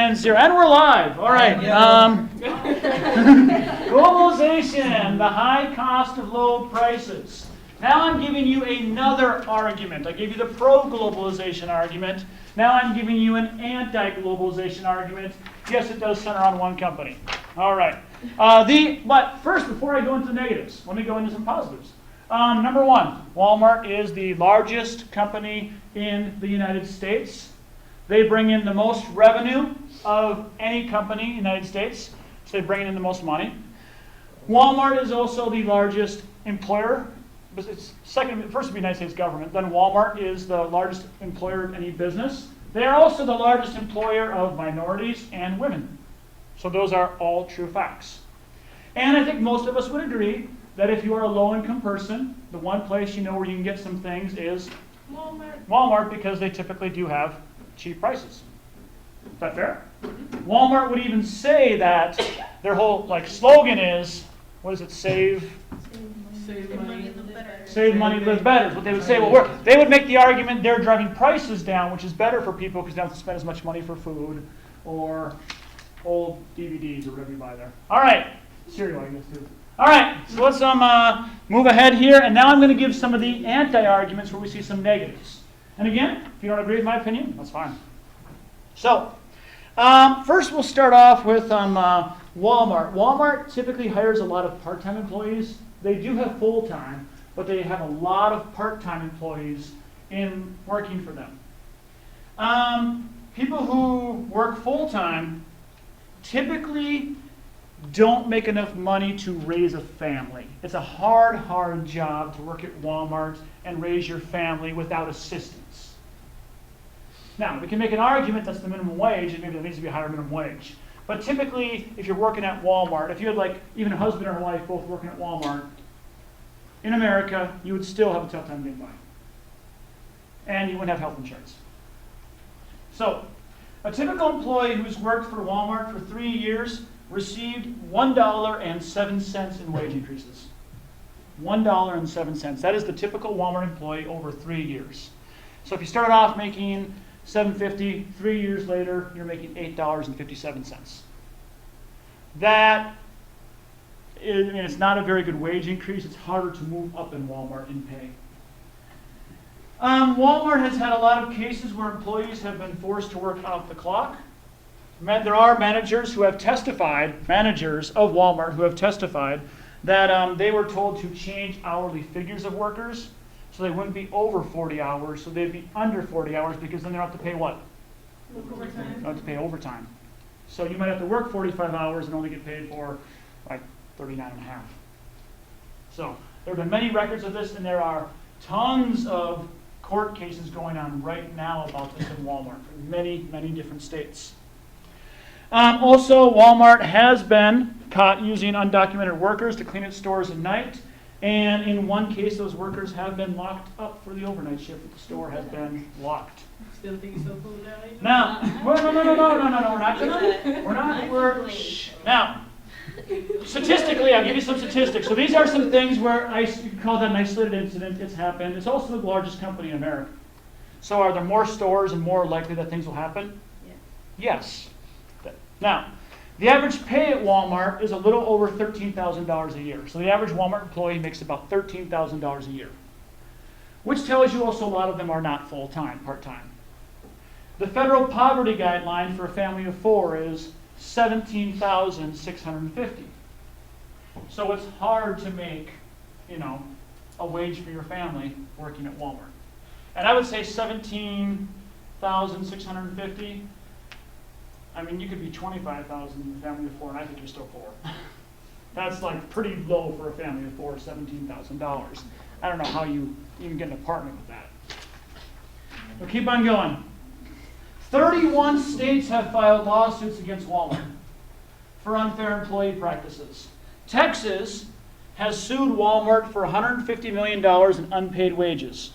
and 0. And we're live. All right. Globalization, the high cost of low prices. Now I'm giving you another argument. I gave you the pro-globalization argument. Now I'm giving you an anti-globalization argument. Yes, it does center on one company. All right. But first, before I go into the negatives, let me go into some positives. Number one, Walmart is the largest company in the United States. They bring in the most revenue of any company in the United States, so they bring in the most money. Walmart is also the largest employer. It's first of the United States government, then Walmart is the largest employer of any business. They are also the largest employer of minorities and women. So those are all true facts. And I think most of us would agree that if you are a low-income person, the one place you know where you can get some things is Walmart, because they typically do have cheap prices. Is that fair? Walmart would even say that their whole slogan is, what is it, save money, live better. Is what they would say. Well, they would make the argument they're driving prices down, which is better for people because they don't have to spend as much money for food or old DVDs or whatever you buy there. All right, cereal, I guess too. All right, so let's move ahead here, and now I'm going to give some of the anti-arguments where we see some negatives. And again, if you don't agree with my opinion, that's fine. So, first we'll start off with Walmart. Walmart typically hires a lot of part-time employees. They do have full-time, but they have a lot of part-time employees in working for them. People who work full-time typically don't make enough money to raise a family. It's a hard job to work at Walmart and raise your family without assistance. Now, we can make an argument that's the minimum wage, and maybe there needs to be a higher minimum wage. But typically, if you're working at Walmart, if you had even a husband or wife both working at Walmart, in America, you would still have a tough time getting by. And you wouldn't have health insurance. So, a typical employee who's worked for Walmart for 3 years received $1.07 in wage increases. $1.07. That is the typical Walmart employee over 3 years. So if you started off making $7.50, 3 years later, you're making $8.57. That is, it's not a very good wage increase. It's harder to move up in Walmart in pay. Walmart has had a lot of cases where employees have been forced to work off the clock. There are managers of Walmart who have testified that they were told to change hourly figures of workers so they wouldn't be over 40 hours, so they'd be under 40 hours because then they don't have to pay what? Overtime. They don't have to pay overtime. So you might have to work 45 hours and only get paid for 39 and a half. So there have been many records of this, and there are tons of court cases going on right now about this in Walmart in many different states. Also, Walmart has been caught using undocumented workers to clean its stores at night, and in one case, those workers have been locked up for the overnight shift. The store has been locked. Still think so cool down here? Now, no, Now, statistically, I'll give you some statistics. So these are some things where you can call that an isolated incident. It's happened. It's also the largest company in America. So are there more stores and more likely that things will happen? Yeah. Yes. Now, the average pay at Walmart is a little over $13,000 a year. So the average Walmart employee makes about $13,000 a year, which tells you also a lot of them are not full-time, part-time. The federal poverty guideline for a family of 4 is $17,650. So it's hard to make, a wage for your family working at Walmart. And I would say $17,650. I mean, you could be $25,000 in a family of 4, and I think you're still poor. That's pretty low for a family of 4, $17,000. I don't know how you even get an apartment with that. We'll keep on going. 31 states have filed lawsuits against Walmart for unfair employee practices. Texas has sued Walmart for $150 million in unpaid wages.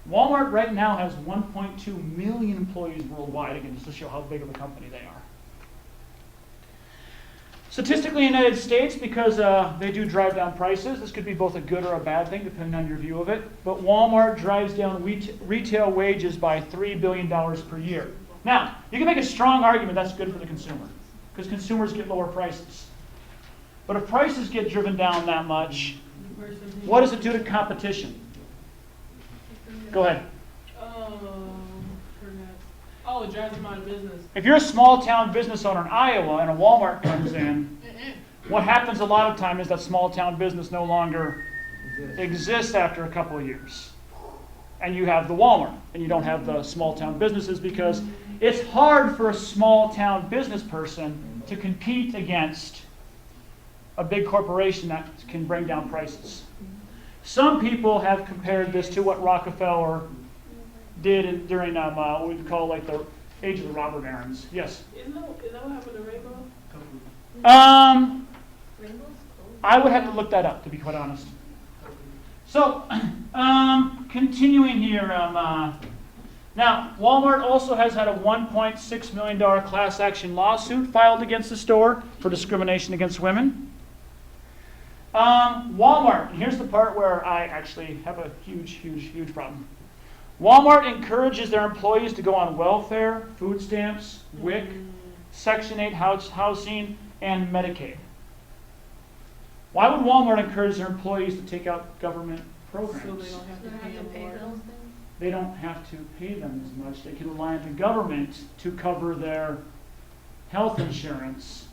Walmart right now has 1.2 million employees worldwide, again, just to show how big of a company they are. Statistically, in the United States, because they do drive down prices, this could be both a good or a bad thing, depending on your view of it, but Walmart drives down retail wages by $3 billion per year. Now, you can make a strong argument that's good for the consumer, because consumers get lower prices. But if prices get driven down that much, what does it do to competition? Go ahead. Oh, it drives them out of business. If you're a small town business owner in Iowa and a Walmart comes in, what happens a lot of time is that small town business no longer exists after a couple of years. And you have the Walmart, and you don't have the small town businesses because it's hard for a small town business person to compete against a big corporation that can bring down prices. Some people have compared this to what Rockefeller did during what we call like the age of the robber barons. Yes? Is that what happened to Rainbow? I would have to look that up, to be quite honest. So, continuing here, now, Walmart also has had a $1.6 million class action lawsuit filed against the store for discrimination against women. Walmart, and here's the part where I actually have a huge problem. Walmart encourages their employees to go on welfare, food stamps, WIC, Section 8 housing, and Medicaid. Why would Walmart encourage their employees to take out government programs? So they don't have to pay them more. They don't have to pay them as much. They can rely on the government to cover their health insurance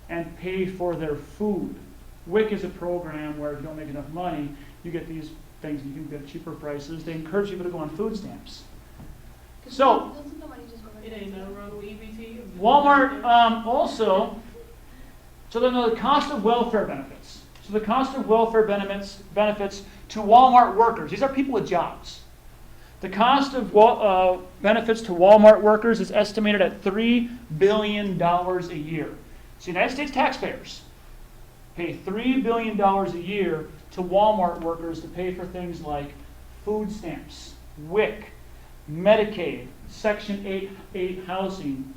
and pay for their food. WIC is a program where if you don't make enough money, you get these things and you can get cheaper prices. They encourage people to go on food stamps. So, It ain't nothing wrong with EBT. Walmart also, so then the cost of welfare benefits. So the cost of welfare benefits to Walmart workers, these are people with jobs. The cost of benefits to Walmart workers is estimated at $3 billion a year. So United States taxpayers pay $3 billion a year to Walmart workers to pay for things like food stamps, WIC, Medicaid, Section 8 housing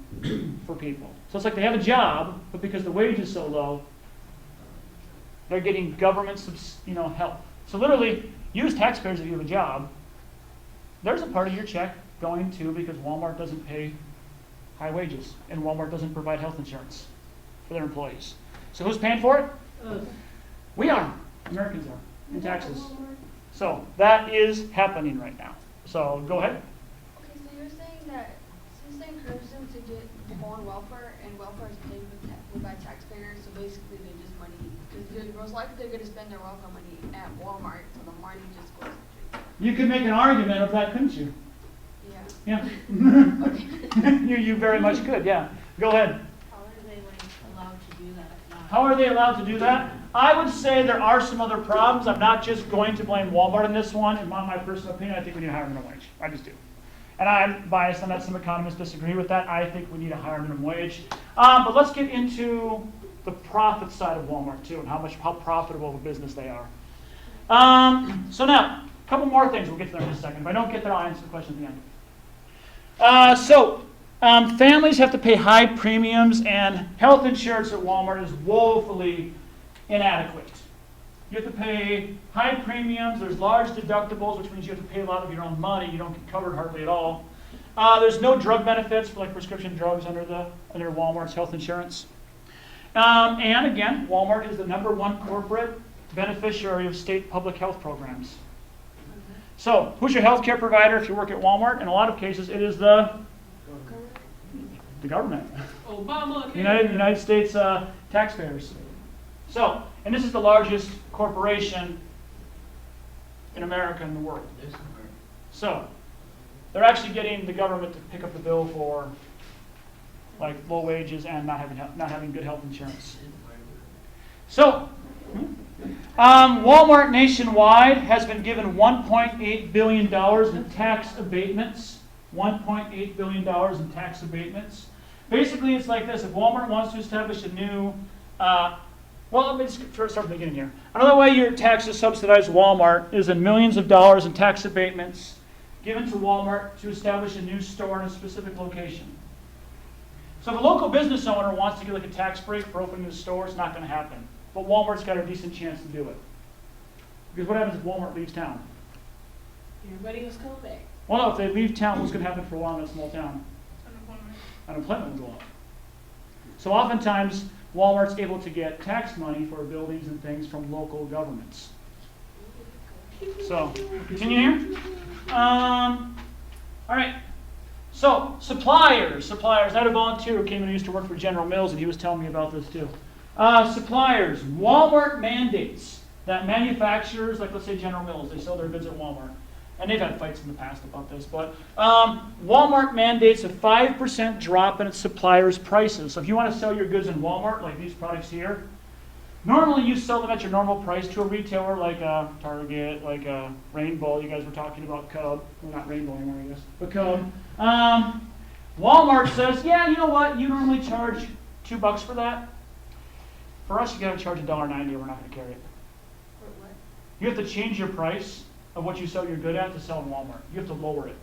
for people. So it's like they have a job, but because the wage is so low, they're getting government help. So literally, you as taxpayers, if you have a job, there's a part of your check going to because Walmart doesn't pay high wages and Walmart doesn't provide health insurance for their employees. So who's paying for it? We are. Americans are in taxes. So that is happening right now. So go ahead. Okay, so you're saying that since they encourage them to go on welfare, and welfare is paid by taxpayers, so basically they just money, because most likely they're going to spend their welfare money at Walmart, so the money just goes to You could make an argument of that, couldn't you? yeah. Yeah. you very much could, yeah. Go ahead. How are they allowed to do that? How are they allowed to do that? I would say there are some other problems. I'm not just going to blame Walmart on this one. In my personal opinion, I think we need a higher minimum wage. I just do. And I'm biased on that. Some economists disagree with that. I think we need a higher minimum wage. But let's get into the profit side of Walmart too, and how profitable of a business they are. So now, a couple more things. We'll get to that in a second. If I don't get there, I'll answer the question at the end. Families have to pay high premiums, and health insurance at Walmart is woefully inadequate. You have to pay high premiums. There's large deductibles, which means you have to pay a lot of your own money. You don't get covered hardly at all. There's no drug benefits for like prescription drugs under Walmart's health insurance. And again, Walmart is the #1 corporate beneficiary of state public health programs. So, who's your health care provider if you work at Walmart? In a lot of cases, it is the government. Obama. United States taxpayers. So, and this is the largest corporation in America and the world. So, they're actually getting the government to pick up the bill for like low wages and not having good health insurance. So, Walmart nationwide has been given $1.8 billion in tax abatements. $1.8 billion in tax abatements. Basically, it's like this. If Walmart wants to establish a new, let me just start from the beginning here. Another way your taxes subsidize Walmart is in millions of dollars in tax abatements given to Walmart to establish a new store in a specific location. So if a local business owner wants to get like a tax break for opening a store, it's not going to happen. But Walmart's got a decent chance to do it. Because what happens if Walmart leaves town? Everybody else come back. Well, no, if they leave town, what's going to happen for a while in a small town? unemployment will go up. So oftentimes, Walmart's able to get tax money for buildings and things from local governments. So, continue here. All right. So, suppliers. I had a volunteer who came in and used to work for General Mills, and he was telling me about this too. Suppliers. Walmart mandates that manufacturers, like let's say General Mills, they sell their goods at Walmart. And they've had fights in the past about this, but Walmart mandates a 5% drop in its suppliers' prices. So if you want to sell your goods in Walmart, like these products here, normally you sell them at your normal price to a retailer like Target, like Rainbow. You guys were talking about Cub. Well, not Rainbow anymore, I guess, but Cub. Walmart says, yeah, you know what? You normally charge $2 for that. For us, you got to charge $1.90, or we're not going to carry it. For what? You have to change your price of what you sell your good at to sell in Walmart. You have to lower it.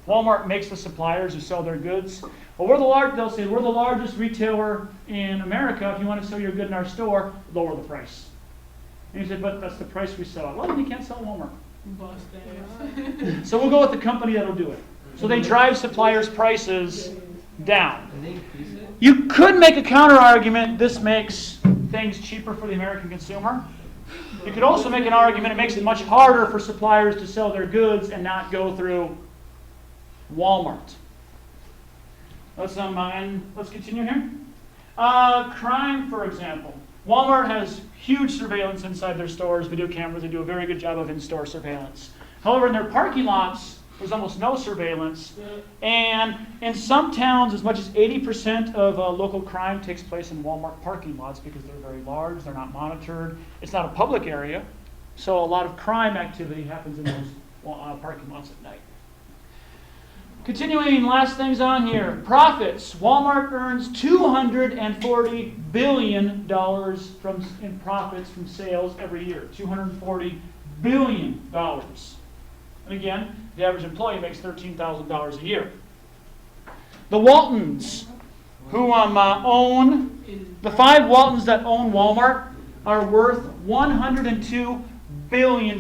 Walmart makes the suppliers who sell their goods. Well, they'll say, we're the largest retailer in America. If you want to sell your good in our store, lower the price. And you say, but that's the price we sell. Well, then you can't sell at Walmart. Bust ass. So we'll go with the company that'll do it. So they drive suppliers' prices down. You could make a counter argument, this makes things cheaper for the American consumer. You could also make an argument it makes it much harder for suppliers to sell their goods and not go through Walmart. Let's continue here. Crime, for example. Walmart has huge surveillance inside their stores, video cameras. They do a very good job of in-store surveillance. However, in their parking lots, there's almost no surveillance. And in some towns, as much as 80% of local crime takes place in Walmart parking lots because they're very large, they're not monitored. It's not a public area, so a lot of crime activity happens in those parking lots at night. Continuing, last things on here. Profits. Walmart earns $240 billion in profits from sales every year. $240 billion. And again, the average employee makes $13,000 a year. The Waltons, who own, the 5 Waltons that own Walmart are worth $102 billion.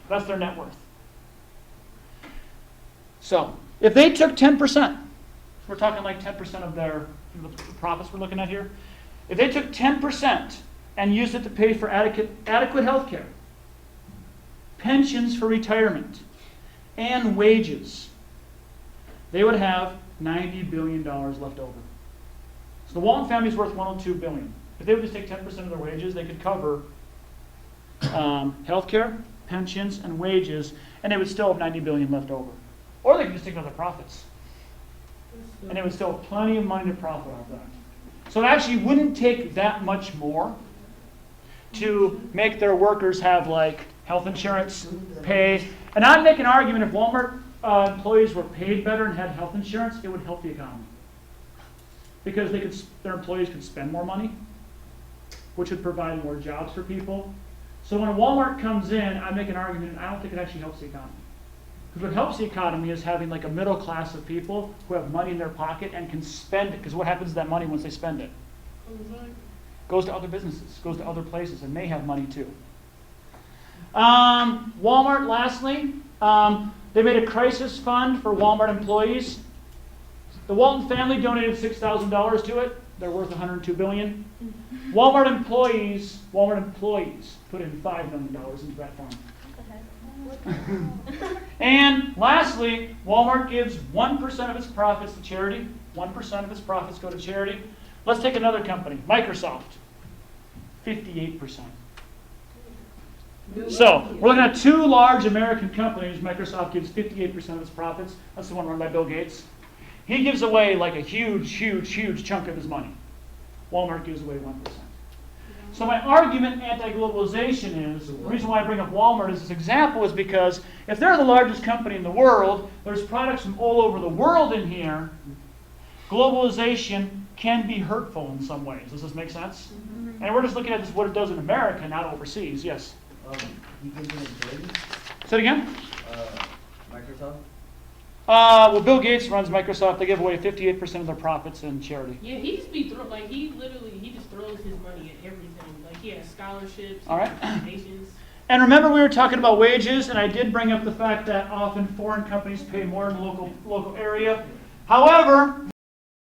That's their net worth. So, if they took 10%, we're talking like 10% of the profits we're looking at here. If they took 10% and used it to pay for adequate health care, pensions for retirement, and wages, they would have $90 billion left over. So the Walton family is worth $102 billion. If they would just take 10% of their wages, they could cover health care, pensions, and wages, and they would still have $90 billion left over. Or they could just take other profits. And they would still have plenty of money to profit off that. So it actually wouldn't take that much more to make their workers have like health insurance, pay. And I'd make an argument if Walmart employees were paid better and had health insurance, it would help the economy. Because their employees could spend more money, which would provide more jobs for people. So when a Walmart comes in, I make an argument, and I don't think it actually helps the economy. Because what helps the economy is having like a middle class of people who have money in their pocket and can spend it. Because what happens to that money once they spend it? Goes to other businesses, goes to other places, and they have money too. Walmart, lastly, they made a crisis fund for Walmart employees. The Walton family donated $6,000 to it. They're worth $102 billion. Walmart employees put in $5 million into that fund. And lastly, Walmart gives 1% of its profits to charity. 1% of its profits go to charity. Let's take another company, Microsoft. 58%. So, we're looking at 2 large American companies. Microsoft gives 58% of its profits. That's the one run by Bill Gates. He gives away like a huge chunk of his money. Walmart gives away 1%. So my argument anti-globalization is, the reason why I bring up Walmart as this example is because if they're the largest company in the world, there's products from all over the world in here, globalization can be hurtful in some ways. Does this make sense? Mm-hmm. And we're just looking at this, what it does in America, not overseas. Yes? You give me a grade? Say it again? Microsoft? Well, Bill Gates runs Microsoft. They give away 58% of their profits in charity. Yeah, he just be he just throws his money at everything. Like he has scholarships, all right, foundations. And remember, we were talking about wages, and I did bring up the fact that often foreign companies pay more in the local area. However,